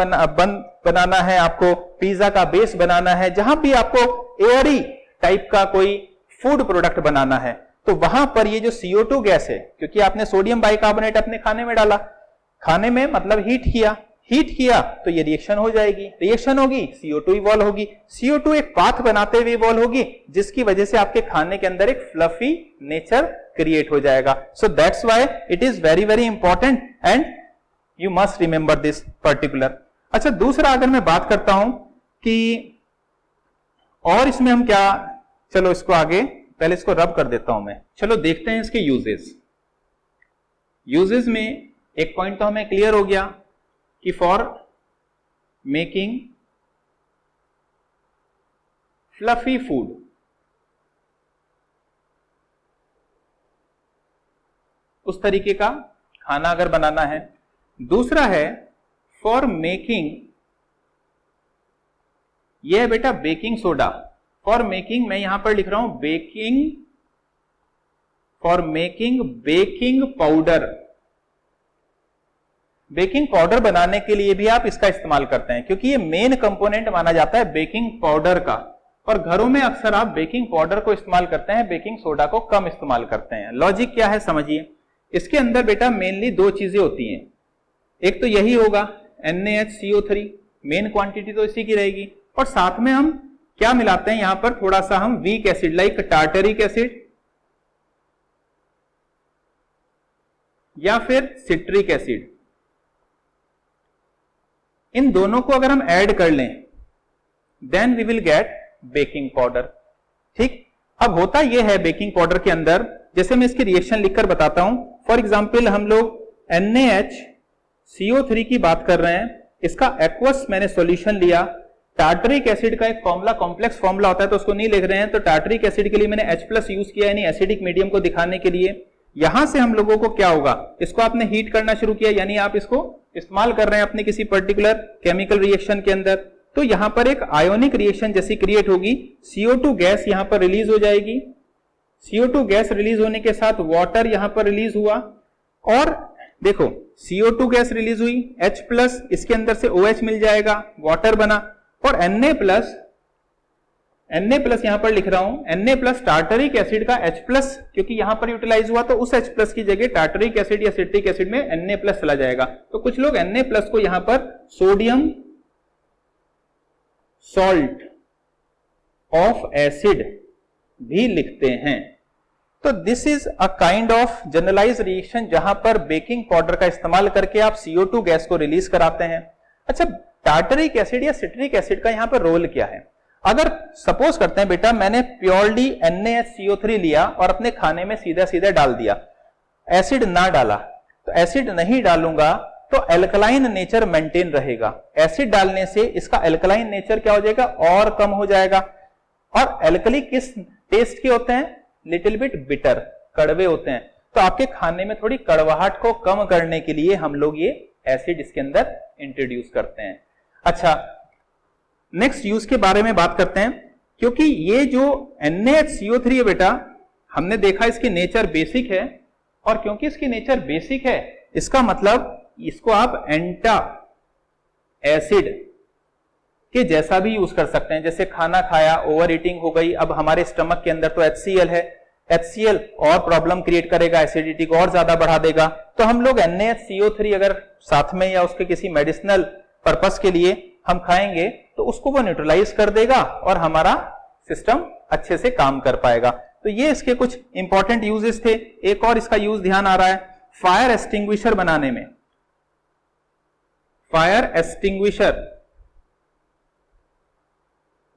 बनाना है, आपको पिज्जा का बेस बनाना है, जहां भी आपको एयरी टाइप का कोई फूड प्रोडक्ट बनाना है, तो वहां पर ये जो CO2 गैस है, क्योंकि आपने सोडियम बाइकार्बोनेट अपने खाने में डाला, खाने में मतलब हीट किया तो ये रिएक्शन हो जाएगी, रिएक्शन होगी CO2 इवॉल्व होगी, CO2 एक पाथ बनाते हुए इवॉल्व होगी, जिसकी वजह से आपके खाने के अंदर एक फ्लफी नेचर क्रिएट हो जाएगा. So that's why it is very very important and you must remember this particular. अच्छा, दूसरा अगर मैं बात करता हूं कि और इसमें हम क्या, चलो इसको आगे पहले इसको रब कर देता हूं मैं. चलो देखते हैं इसके यूजेस में एक पॉइंट तो हमें क्लियर हो गया कि फॉर मेकिंग फ्लफी फूड, उस तरीके का खाना अगर बनाना है. दूसरा है फॉर मेकिंग, यह है बेटा बेकिंग सोडा. फॉर मेकिंग, मैं यहां पर लिख रहा हूं baking, for making baking powder. Baking powder बनाने के लिए भी आप इसका इस्तेमाल करते हैं, क्योंकि ये मेन कंपोनेंट माना जाता है बेकिंग पाउडर का. और घरों में अक्सर आप बेकिंग पाउडर को इस्तेमाल करते हैं, बेकिंग सोडा को कम इस्तेमाल करते हैं. लॉजिक क्या है समझिए. इसके अंदर बेटा मेनली दो चीजें होती हैं. एक तो यही होगा NaHCO3, मेन क्वांटिटी तो इसी की रहेगी, और साथ में हम क्या मिलाते हैं यहां पर, थोड़ा सा हम weak acid like tartaric acid या फिर सिट्रिक एसिड. इन दोनों को अगर हम ऐड कर लें then we will get baking powder. ठीक, अब होता यह है बेकिंग पाउडर के अंदर, जैसे मैं इसकी रिएक्शन लिखकर बताता हूं. फॉर एग्जांपल हम लोग NaHCO3 की बात कर रहे हैं, इसका एक्वस मैंने सॉल्यूशन लिया. टार्टरिक एसिड का एक फॉर्मूला, कॉम्प्लेक्स फॉर्मूला होता है, तो उसको नहीं लिख रहे हैं. तो टार्टरिक एसिड के लिए मैंने H+ यूज किया, यानी एसिडिक मीडियम को दिखाने के लिए. यहां से हम लोगों को क्या होगा, इसको आपने हीट करना शुरू किया, यानी आप इसको इस्तेमाल कर रहे हैं अपने किसी पर्टिकुलर केमिकल रिएक्शन के अंदर. तो यहां पर एक आयोनिक रिएक्शन जैसी क्रिएट होगी, CO2 गैस यहां पर रिलीज हो जाएगी. CO2 गैस रिलीज होने के साथ वाटर यहां पर रिलीज हुआ, और देखो CO2 गैस रिलीज हुई, H+, इसके अंदर से OH मिल जाएगा, वाटर बना, और Na+ यहां पर लिख रहा हूं, Na+ टार्टरिक एसिड का H+, क्योंकि यहां पर यूटिलाइज हुआ, तो उस H+ की जगह टार्टरिक एसिड या सिट्रिक एसिड में Na+ चला जाएगा. तो कुछ लोग Na+ को यहां पर सोडियम सॉल्ट ऑफ एसिड भी लिखते हैं. तो this is a kind of generalize reaction जहां पर बेकिंग पाउडर का इस्तेमाल करके आप CO2 गैस को रिलीज कराते हैं. अच्छा, टार्टरिक एसिड या सिट्रिक एसिड का यहां पर रोल क्या है. अगर सपोज करते हैं बेटा मैंने प्योरली NaHCO3 लिया और अपने खाने में सीधा सीधा डाल दिया, एसिड ना डाला, तो एसिड नहीं डालूंगा तो एल्कलाइन नेचर मेंटेन रहेगा. एसिड डालने से इसका एल्कलाइन नेचर क्या हो जाएगा, और कम हो जाएगा. और एल्कली किस टेस्ट के होते हैं, लिटिल बिट बिटर, कड़वे होते हैं. तो आपके खाने में थोड़ी कड़वाहट को कम करने के लिए हम लोग ये एसिड इसके अंदर इंट्रोड्यूस करते हैं. अच्छा, नेक्स्ट यूज के बारे में बात करते हैं, क्योंकि ये जो NaHCO3 है बेटा, हमने देखा इसकी नेचर बेसिक है, और क्योंकि इसकी नेचर बेसिक है, इसका मतलब इसको आप एंटा एसिड के जैसा भी यूज कर सकते हैं. जैसे खाना खाया, ओवर ईटिंग हो गई, अब हमारे स्टमक के अंदर तो HCl है, HCl और प्रॉब्लम क्रिएट करेगा, एसिडिटी को और ज्यादा बढ़ा देगा. तो हम लोग NaHCO3 अगर साथ में या उसके किसी मेडिसिनल पर्पस के लिए हम खाएंगे तो उसको वो न्यूट्रलाइज कर देगा और हमारा सिस्टम अच्छे से काम कर पाएगा. तो ये इसके कुछ इंपॉर्टेंट यूजेस थे. एक और इसका यूज ध्यान आ रहा है, फायर एक्सटिंग्विशर बनाने में. फायर एक्सटिंग्विशर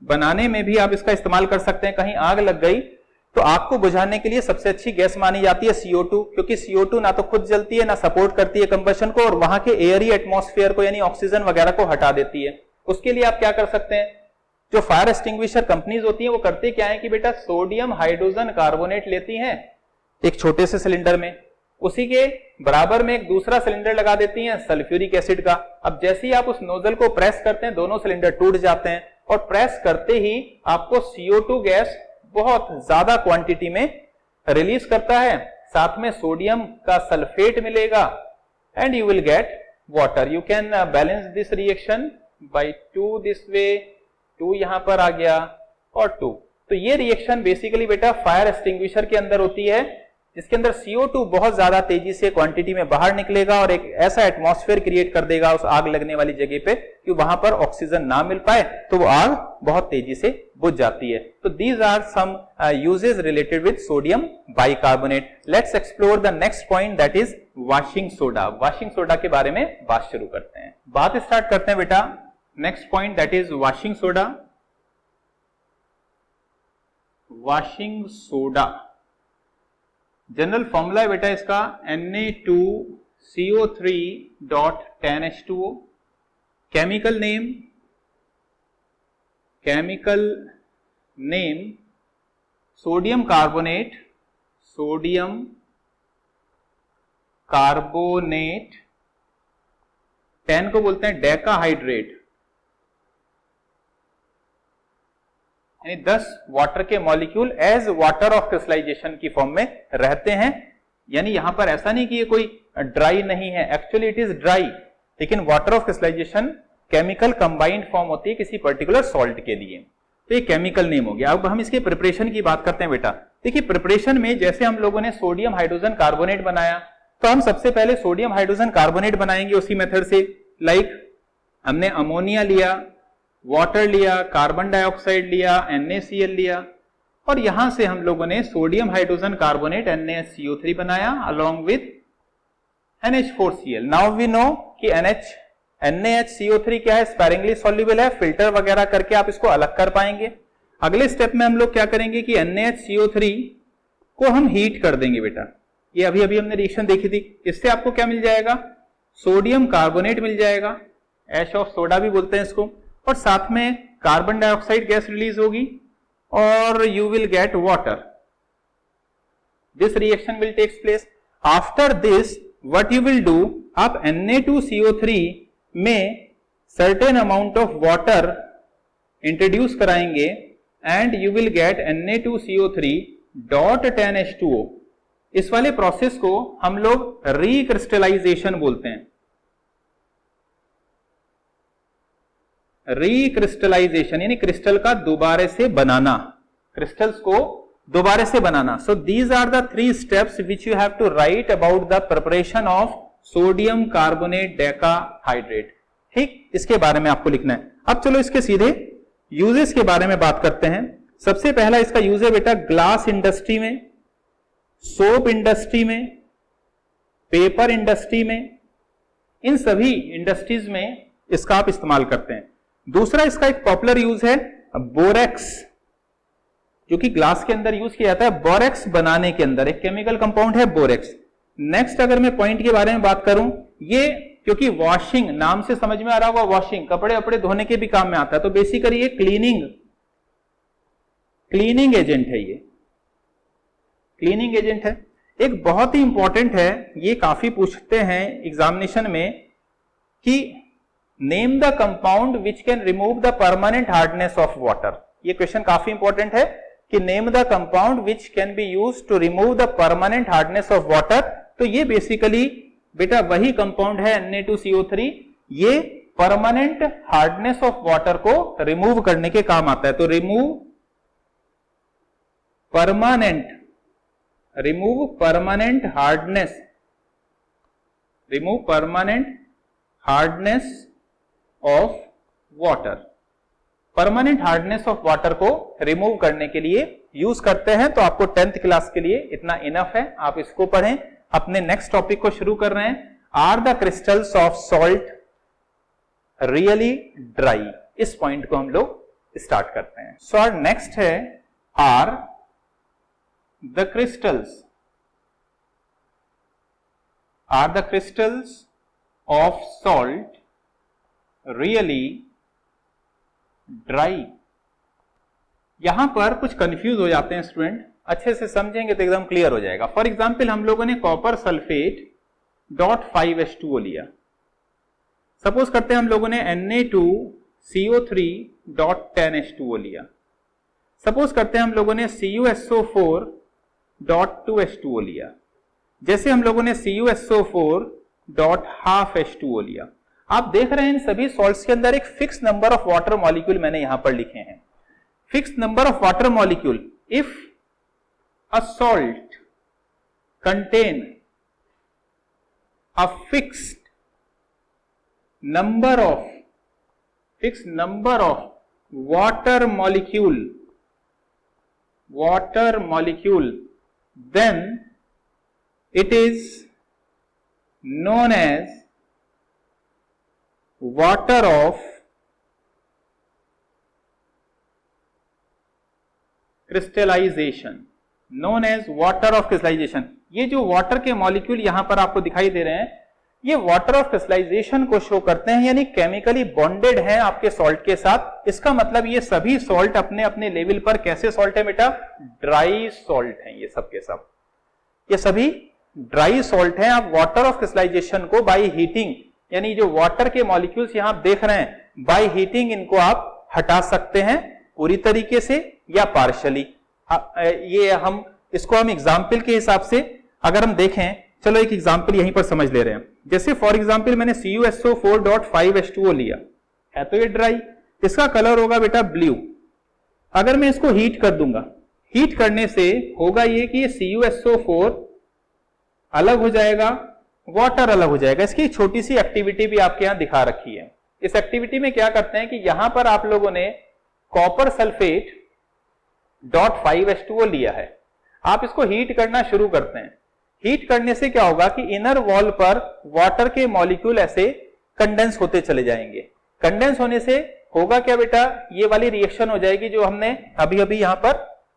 बनाने में भी आप इसका इस्तेमाल कर सकते हैं. कहीं आग लग गई तो आग को बुझाने के लिए सबसे अच्छी गैस मानी जाती है CO2, क्योंकि CO2 ना तो खुद जलती है ना सपोर्ट करती है कंबशन को, और वहां के एयरी एटमॉस्फेयर को यानी ऑक्सीजन वगैरह को हटा देती है. उसके लिए आप क्या कर सकते हैं, जो फायर एक्सटिंग्विशर कंपनीज होती हैं वो करते क्या है कि बेटा सोडियम हाइड्रोजन कार्बोनेट लेती हैं एक छोटे से सिलेंडर में, उसी के बराबर में एक दूसरा सिलेंडर लगा देती हैं सल्फ्यूरिक एसिड का. अब जैसे ही आप उस नोजल को प्रेस करते हैं दोनों सिलेंडर टूट जाते हैं, और प्रेस करते ही आपको CO2 गैस बहुत ज्यादा क्वांटिटी में रिलीज करता है, साथ में सोडियम का सल्फेट मिलेगा, and you will get water. You can balance this reaction by 2 this way, 2 यहां पर आ गया और 2. तो ये रिएक्शन बेसिकली बेटा फायर एक्सटिंग्विशर के अंदर होती है, जिसके अंदर CO2 बहुत ज्यादा तेजी से क्वांटिटी में बाहर निकलेगा और एक ऐसा एटमॉस्फेयर क्रिएट कर देगा उस आग लगने वाली जगह पे कि वहां पर ऑक्सीजन ना मिल पाए, तो वो आग बहुत तेजी से बुझ जाती है। तो these are some uses related with sodium bicarbonate. Let's explore the next point, that is washing soda. Washing soda के बारे में बात शुरू करते हैं, बात स्टार्ट करते हैं बेटा। Next point that is washing soda. Washing soda general formula है बेटा इसका Na2CO3.10H2O। Chemical name sodium carbonate, 10 को बोलते हैं डेकाहाइड्रेट, यानी 10 वाटर के molecule as water of crystallization की फॉर्म में रहते हैं। यानी यहां पर ऐसा नहीं कि ये कोई ड्राई नहीं है, एक्चुअली इट इज ड्राई, लेकिन water of crystallization chemical combined form होती है किसी पर्टिकुलर सॉल्ट के लिए। तो ये केमिकल नेम हो गया। अब हम इसके प्रिपरेशन की बात करते हैं बेटा। देखिए प्रिपरेशन में जैसे हम लोगों ने सोडियम हाइड्रोजन कार्बोनेट बनाया, तो हम सबसे पहले सोडियम हाइड्रोजन कार्बोनेट बनाएंगे उसी मेथड से। लाइक हमने अमोनिया लिया, वाटर लिया, कार्बन डाइऑक्साइड लिया, NaCl लिया, और यहां से हम लोगों ने सोडियम हाइड्रोजन कार्बोनेट NaCO3 बनाया along with NH4Cl। Now we know कि NaHCO3 क्या है, स्पैरिंगली सॉल्युबल है, फिल्टर वगैरह करके आप इसको अलग कर पाएंगे। अगले स्टेप में हम लोग क्या करेंगे कि NaHCO3 को हम हीट कर देंगे बेटा। ये अभी अभी हमने रिएक्शन देखी थी, इससे आपको क्या मिल जाएगा, सोडियम कार्बोनेट मिल जाएगा, ऐश ऑफ सोडा भी बोलते हैं इसको, और साथ में कार्बन डाइऑक्साइड गैस रिलीज होगी और you will get water. This reaction will takes place. After this what you will do, आप Na2CO3 में certain amount of water introduce कराएंगे and you will get Na2CO3.10H2O। इस वाले प्रोसेस को हम लोग रिक्रिस्टलाइजेशन बोलते हैं। रिक्रिस्टलाइजेशन यानी क्रिस्टल का दोबारा से बनाना, क्रिस्टल्स को दोबारा से बनाना। So these are the 3 steps which you have to write about the preparation of sodium carbonate decahydrate. ठीक, इसके बारे में आपको लिखना है। अब चलो इसके सीधे यूजेस के बारे में बात करते हैं। सबसे पहला इसका यूज है बेटा ग्लास इंडस्ट्री में, सोप इंडस्ट्री में, पेपर इंडस्ट्री में, इन सभी इंडस्ट्रीज में इसका आप इस्तेमाल करते हैं। दूसरा इसका एक पॉपुलर यूज है बोरेक्स, जो कि ग्लास के अंदर यूज किया जाता है बोरेक्स बनाने के अंदर, एक केमिकल कंपाउंड है बोरेक्स। नेक्स्ट अगर मैं पॉइंट के बारे में बात करूं, ये क्योंकि वॉशिंग नाम से समझ में आ रहा होगा, वॉशिंग कपड़े वपड़े धोने के भी काम में आता है, तो बेसिकली ये क्लीनिंग एजेंट है, ये क्लीनिंग एजेंट है। एक बहुत ही इंपॉर्टेंट है, ये काफी पूछते हैं एग्जामिनेशन में कि name the compound which can remove the permanent hardness of water. ये क्वेश्चन काफी इंपॉर्टेंट है कि name the compound which can be used to remove the permanent hardness of water. तो ये बेसिकली बेटा वही कंपाउंड है Na2CO3, ये परमानेंट हार्डनेस ऑफ वाटर को रिमूव करने के काम आता है। तो remove permanent hardness of water, permanent hardness of water को रिमूव करने के लिए यूज करते हैं। तो आपको 10th क्लास के लिए इतना इनफ है, आप इसको पढ़ें। अपने नेक्स्ट टॉपिक को शुरू कर रहे हैं, are the crystals of salt really dry. इस पॉइंट को हम लोग स्टार्ट करते हैं। सो आवर नेक्स्ट है are the crystals of salt really dry. यहां पर कुछ कंफ्यूज हो जाते हैं स्टूडेंट, अच्छे से समझेंगे तो एकदम क्लियर हो जाएगा। फॉर एग्जाम्पल हम लोगों ने कॉपर सल्फेट .5H2O लिया। सपोज करते हैं हम लोगों ने Na2CO3.10H2O लिया। सपोज करते हैं हम लोगों ने CuSO4.2H2O लिया। जैसे हम लोगों ने CuSO4.12H2O लिया। आप देख रहे हैं इन सभी सॉल्ट्स के अंदर एक fix number of water molecule मैंने यहां पर लिखे हैं। fixed number of water molecule. If a salt contain a fixed number of water molecule, then it is known as water of crystallization. known as water of crystallization. ये जो वाटर के मॉलिक्यूल यहां पर आपको दिखाई दे रहे हैं, ये वाटर ऑफ क्रिस्टलाइजेशन को शो करते हैं, यानी केमिकली बॉन्डेड हैं आपके सॉल्ट के साथ. इसका मतलब ये सभी सॉल्ट अपने अपने लेवल पर कैसे सॉल्ट है बेटा? ड्राई सॉल्ट हैं ये सब के सब. ये सभी ड्राई सॉल्ट हैं. आप वाटर ऑफ क्रिस्टलाइजेशन को बाय हीटिंग, यानी जो वाटर के मॉलिक्यूल्स यहां आप देख रहे हैं, बाय हीटिंग इनको आप हटा सकते हैं पूरी तरीके से या पार्शली. ये हम इसको हम एग्जाम्पल के हिसाब से अगर हम देखें, चलो एक एग्जाम्पल यहीं पर समझ ले रहे हैं. जैसे फॉर एग्जाम्पल मैंने CuSO4.5H2O लिया है, तो ये ड्राई, इसका कलर होगा बेटा ब्लू. अगर मैं इसको हीट कर दूंगा, हीट करने से होगा ये कि ये CuSO4 अलग हो जाएगा, वाटर अलग हो जाएगा. इसकी छोटी सी एक्टिविटी भी आपके यहां दिखा रखी है. इस एक्टिविटी में क्या करते हैं कि यहां पर आप लोगों ने कॉपर सल्फेट .5H2O लिया है. आप इसको हीट करना शुरू करते हैं. हीट करने से क्या होगा कि इनर वॉल पर वाटर के मॉलिक्यूल ऐसे कंडेंस होते चले जाएंगे. कंडेंस होने से होगा क्या बेटा? ये वाली रिएक्शन हो जाएगी जो हमने अभी अभी यहां पर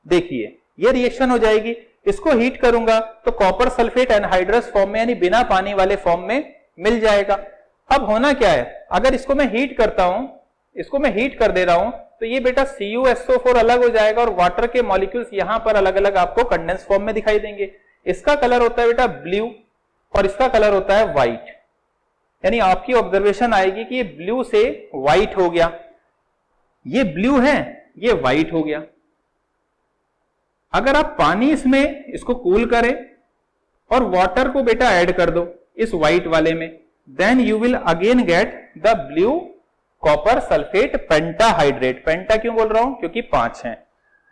देखी है, ये रिएक्शन हो जाएगी. इसको हीट करूंगा तो कॉपर सल्फेट एनहाइड्रस फॉर्म में, यानी बिना पानी वाले फॉर्म में मिल जाएगा. अब होना क्या है, अगर इसको मैं हीट करता हूं, इसको मैं हीट कर दे रहा हूं, तो ये बेटा CuSO4 अलग हो जाएगा और वाटर के मॉलिक्यूल्स यहां पर अलग अलग आपको कंडेंस फॉर्म में दिखाई देंगे. इसका कलर होता है बेटा ब्लू और इसका कलर होता है व्हाइट. यानी आपकी ऑब्जर्वेशन आएगी कि ये ब्लू से व्हाइट हो गया, ये ब्लू है, ये व्हाइट हो गया. अगर आप पानी इसमें इसको कूल करें और वाटर को बेटा ऐड कर दो इस व्हाइट वाले में, then you will again get the blue copper sulphate pentahydrate. Penta क्यों बोल रहा हूं? क्योंकि 5 हैं.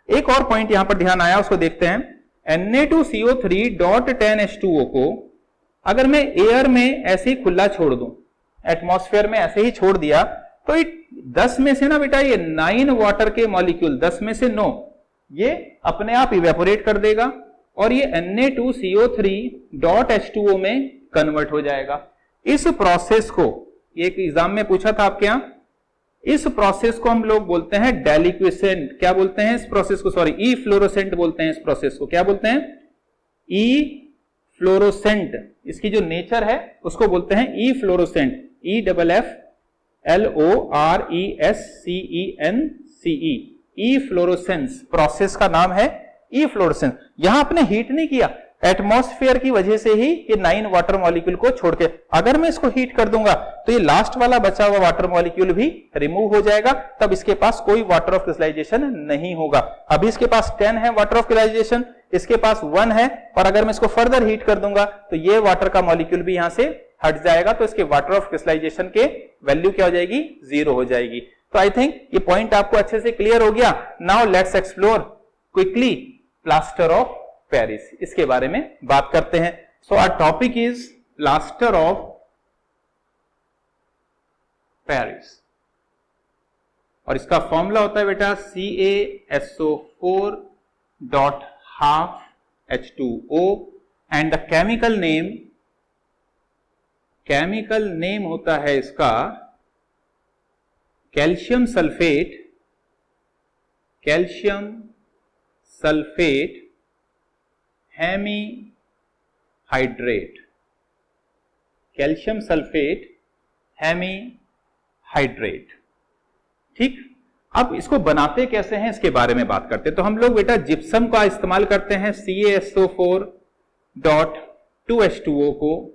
एक और पॉइंट यहां पर ध्यान आया, उसको देखते हैं. Na2CO3.10H2O को अगर मैं एयर में ऐसे ही खुला छोड़ दूं, एटमॉस्फेयर में ऐसे ही छोड़ दिया, तो 10 में से ना बेटा ये 9 वाटर के मॉलिक्यूल, 10 में से 9 ये अपने आप इवेपोरेट कर देगा और ये Na2CO3.H2O में कन्वर्ट हो जाएगा. इस प्रोसेस को, एक एग्जाम में पूछा था आपके यहां, इस प्रोसेस को हम लोग बोलते हैं डेलिक्विसेंट. क्या बोलते हैं इस प्रोसेस को? सॉरी, ई फ्लोरोसेंट बोलते हैं इस प्रोसेस को. क्या बोलते हैं? ई फ्लोरोसेंट. इसकी जो नेचर है उसको बोलते हैं ई फ्लोरोसेंट. EFFLORESCENCE. ई फ्लोरोसेंस प्रोसेस का नाम है ई फ्लोरोसेंस. यहां आपने हीट नहीं किया, एटमॉस्फेयर की वजह से ही ये 9 वाटर मॉलिक्यूल को छोड़ के, अगर मैं इसको हीट कर दूंगा तो ये लास्ट वाला बचा हुआ वाटर मॉलिक्यूल भी रिमूव हो जाएगा. तब इसके पास कोई वाटर ऑफ क्रिस्टलाइजेशन नहीं होगा. अभी इसके पास 10 है वाटर ऑफ क्रिस्टलाइजेशन, इसके पास 1 है, और अगर मैं इसको फर्दर हीट कर दूंगा तो ये वाटर का मॉलिक्यूल भी यहां से हट जाएगा. तो इसके वाटर ऑफ क्रिस्टलाइजेशन के वैल्यू क्या हो जाएगी? 0 हो जाएगी. तो आई थिंक ये पॉइंट आपको अच्छे से क्लियर हो गया. Now let's explore quickly plaster of Paris. इसके बारे में बात करते हैं. So our topic is plaster of Paris और इसका फॉर्मूला होता है बेटा CaSO4.12H2O and the chemical name होता है इसका calcium sulphate hemihydrate. Calcium sulphate hemihydrate. ठीक, अब इसको बनाते कैसे हैं इसके बारे में बात करते हैं. तो हम लोग बेटा जिप्सम का इस्तेमाल करते हैं. CaSO4.2H2O को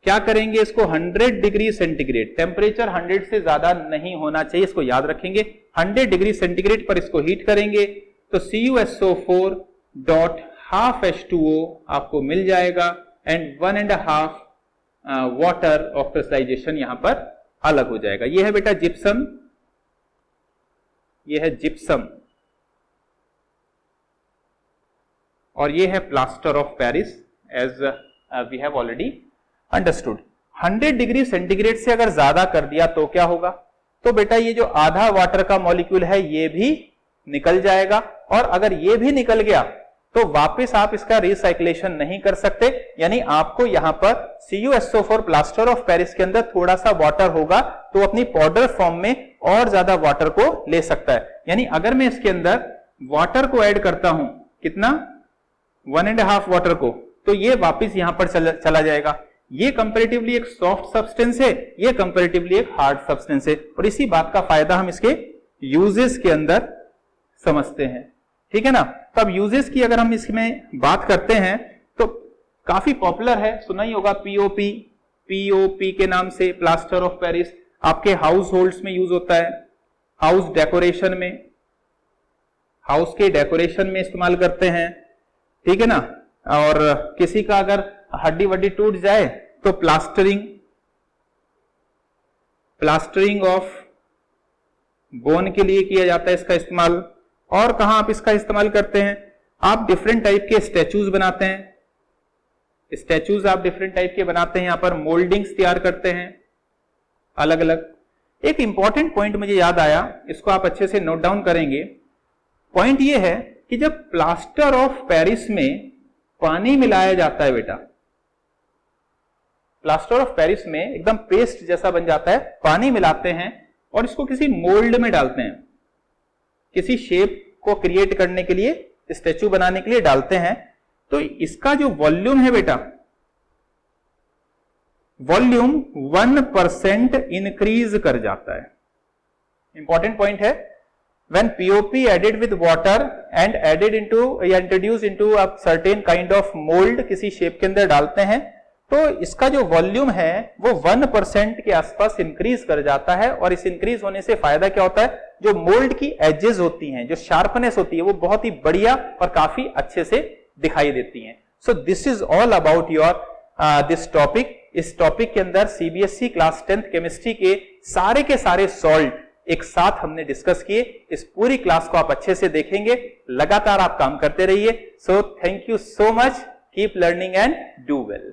क्या करेंगे? इसको 100 डिग्री सेंटीग्रेड, टेम्परेचर 100 से ज्यादा नहीं होना चाहिए, इसको याद रखेंगे. 100 डिग्री सेंटीग्रेड पर इसको हीट करेंगे तो CuSO4.12H2O आपको मिल जाएगा एंड 1.5 वाटर ऑफ क्रिस्टलाइजेशन यहां पर अलग हो जाएगा. यह है बेटा जिप्सम, यह है जिप्सम. और ये है plaster of Paris as we have already understood. 100 degree centigrade से अगर ज्यादा कर दिया तो क्या होगा? तो बेटा ये जो आधा वाटर का मॉलिक्यूल है ये भी निकल जाएगा, और अगर ये भी निकल गया तो वापस आप इसका रिसाइक्लेशन नहीं कर सकते, यानी आपको यहां पर CuSO4 प्लास्टर ऑफ पेरिस के अंदर थोड़ा सा वाटर होगा तो अपनी पाउडर फॉर्म में और ज्यादा वाटर को ले सकता है। यानी अगर मैं इसके अंदर वाटर को ऐड करता हूं, कितना? 1.5 वाटर को, तो ये वापस यहां पर चला जाएगा। ये कंपैरेटिवली एक सॉफ्ट सब्सटेंस है, ये कंपैरेटिवली एक हार्ड सब्सटेंस है, और इसी बात का फायदा हम इसके यूजेस के अंदर समझते हैं, ठीक है ना। तब यूजेस की अगर हम इसमें बात करते हैं तो काफी पॉपुलर है, सुना ही होगा पीओपी के नाम से, प्लास्टर ऑफ पेरिस। आपके हाउस होल्ड्स में यूज होता है, हाउस डेकोरेशन में, हाउस के डेकोरेशन में इस्तेमाल करते हैं, ठीक है ना। और किसी का अगर हड्डी वड्डी टूट जाए तो प्लास्टरिंग ऑफ बोन के लिए किया जाता है इसका इस्तेमाल। और कहां आप इसका इस्तेमाल करते हैं? आप डिफरेंट टाइप के स्टैचूज बनाते हैं, स्टैचूज आप डिफरेंट टाइप के बनाते हैं, यहां पर मोल्डिंग्स तैयार करते हैं अलग अलग। एक इंपॉर्टेंट पॉइंट मुझे याद आया, इसको आप अच्छे से नोट डाउन करेंगे। पॉइंट ये है कि जब प्लास्टर ऑफ पेरिस में पानी मिलाया जाता है बेटा, प्लास्टर ऑफ पेरिस में एकदम पेस्ट जैसा बन जाता है, पानी मिलाते हैं और इसको किसी मोल्ड में डालते हैं, किसी शेप को क्रिएट करने के लिए, स्टैचू बनाने के लिए डालते हैं, तो इसका जो वॉल्यूम है बेटा, वॉल्यूम 1% इंक्रीज कर जाता है। इंपॉर्टेंट पॉइंट है। When POP added with water and added into या introduced into a certain kind of mold, किसी शेप के अंदर डालते हैं, तो इसका जो वॉल्यूम है वो 1% के आसपास इंक्रीज कर जाता है। और इस इंक्रीज होने से फायदा क्या होता है? जो मोल्ड की एजेस होती हैं, जो शार्पनेस होती है, वो बहुत ही बढ़िया और काफी अच्छे से दिखाई देती हैं। So this is all about your this topic. इस टॉपिक के अंदर CBSE क्लास 10th केमिस्ट्री के सारे सॉल्ट एक साथ हमने डिस्कस किए। इस पूरी क्लास को आप अच्छे से देखेंगे, लगातार आप काम करते रहिए। So thank you so much, keep learning and do well.